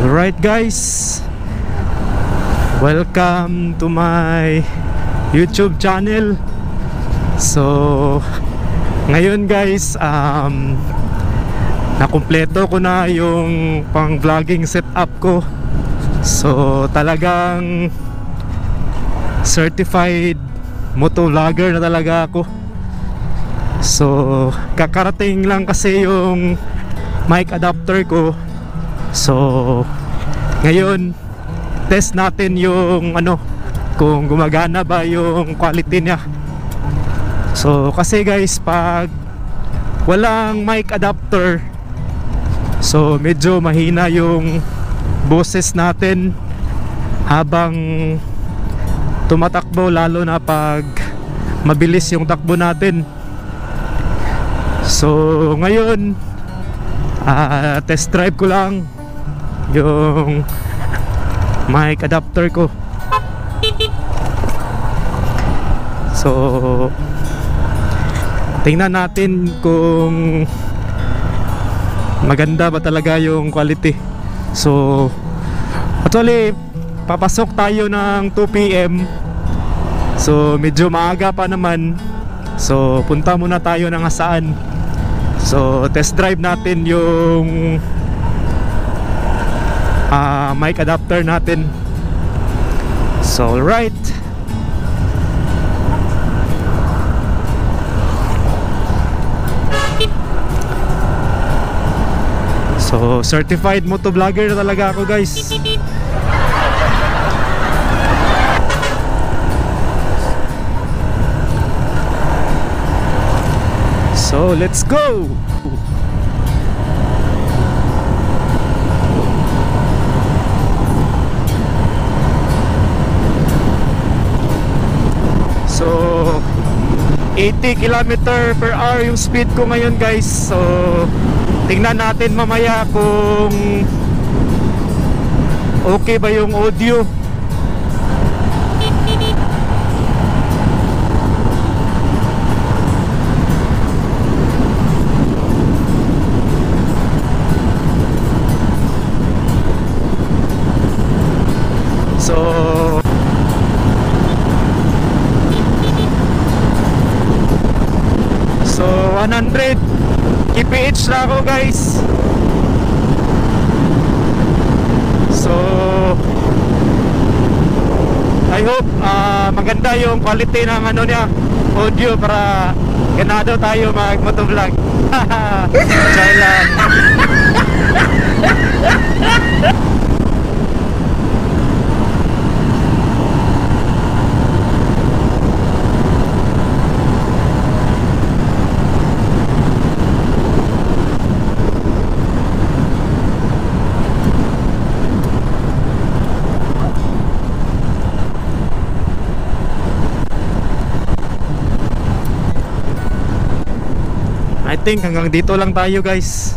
Alright guys, welcome to my YouTube channel. So ngayon guys, nakumpleto ko na yung pang vlogging setup ko. So talagang certified motovlogger na talaga ako. So kakarating lang kasi yung mic adapter ko. So ngayon test natin yung kung gumagana ba yung quality niya. So kasi guys, pag walang mic adapter, so medyo mahina yung boses natin habang tumatakbo, lalo na pag mabilis yung takbo natin. So ngayon test drive ko lang yung mic adapter ko. So tingnan natin kung maganda ba talaga yung quality. So actually papasok tayo ng 2 PM. So medyo maaga pa naman. So punta muna tayo ng saan. So test drive natin yung mic adapter natin. So alright, so certified motovlogger na talaga ako guys. So let's go. So 80 km/h yung speed ko ngayon guys. So tingnan natin mamaya kung okay ba yung audio. So 100 kph na ako guys. So I hope maganda yung quality ng niya, audio, para ganado tayo mag motovlog. Chay lang. I think hanggang dito lang tayo guys,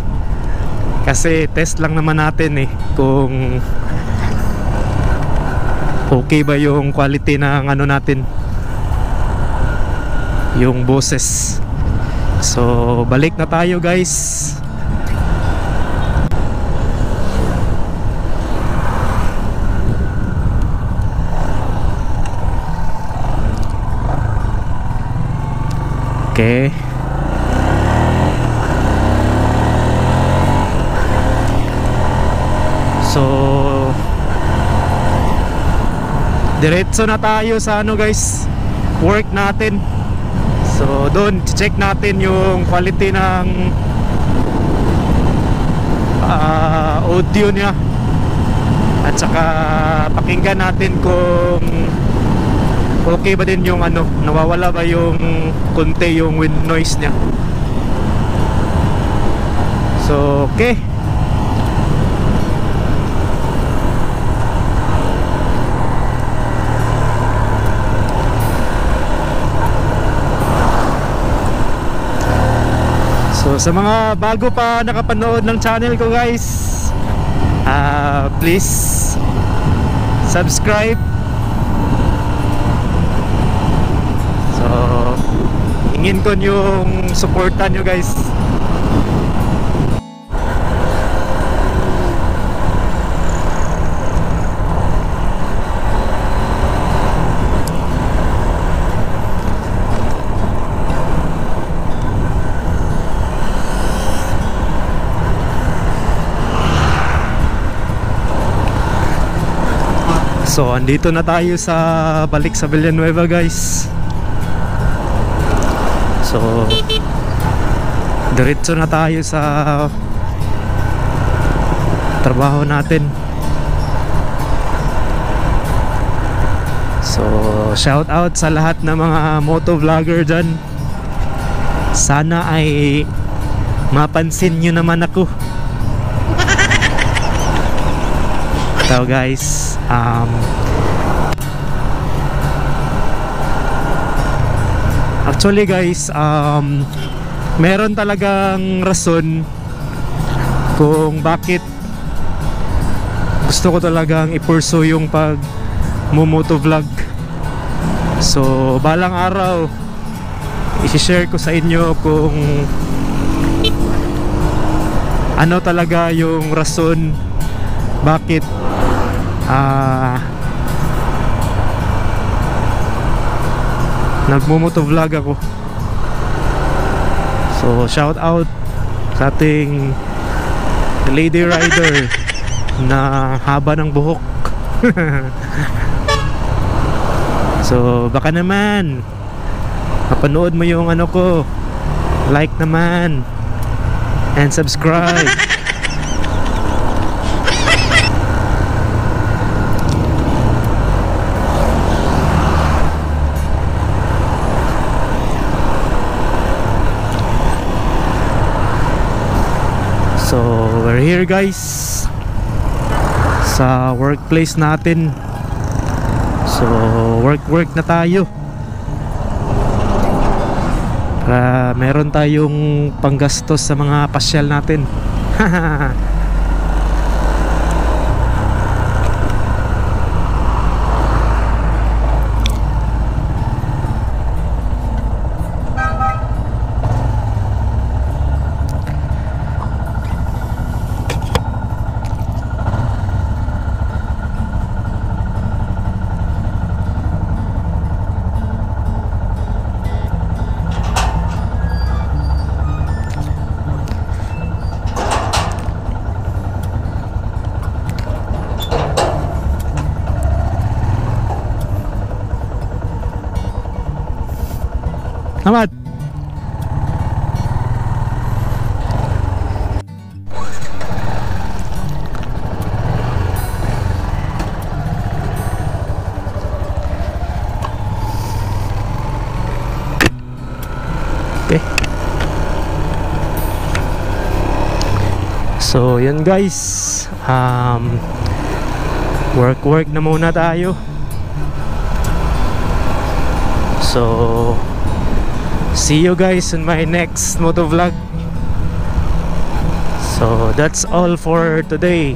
kasi test lang naman natin kung okay ba yung quality ng natin, yung boses. So balik na tayo guys. Okay. So diretso na tayo sa guys, work natin. So doon check natin yung quality ng audio niya, at saka pakinggan natin kung okay ba din yung nawawala ba yung konti yung wind noise niya. So okay. So sa mga bago pa nakapanood ng channel ko guys, please subscribe. So hingin ko yung supportan nyo guys. So andito na tayo sa balik sa Villanueva guys. So diretso na tayo sa trabaho natin. So shout out sa lahat ng mga moto vlogger dyan. Sana ay mapansin nyo naman ako. So guys, actually guys, meron talagang rason kung bakit gusto ko talagang i-pursue yung pag motovlog. So balang araw i-share ko sa inyo kung ano talaga yung rason bakit nagmo-motovlog ako. So shout out sa ating lady rider na haba ng buhok. So baka naman mapanood mo yung ano ko, like naman and subscribe. So we're here guys sa workplace natin. So work na tayo para meron tayong panggastos sa mga pasyal natin. Ahmad. Okay. So, yun guys. Work na muna tayo. So, see you guys in my next motovlog. So that's all for today.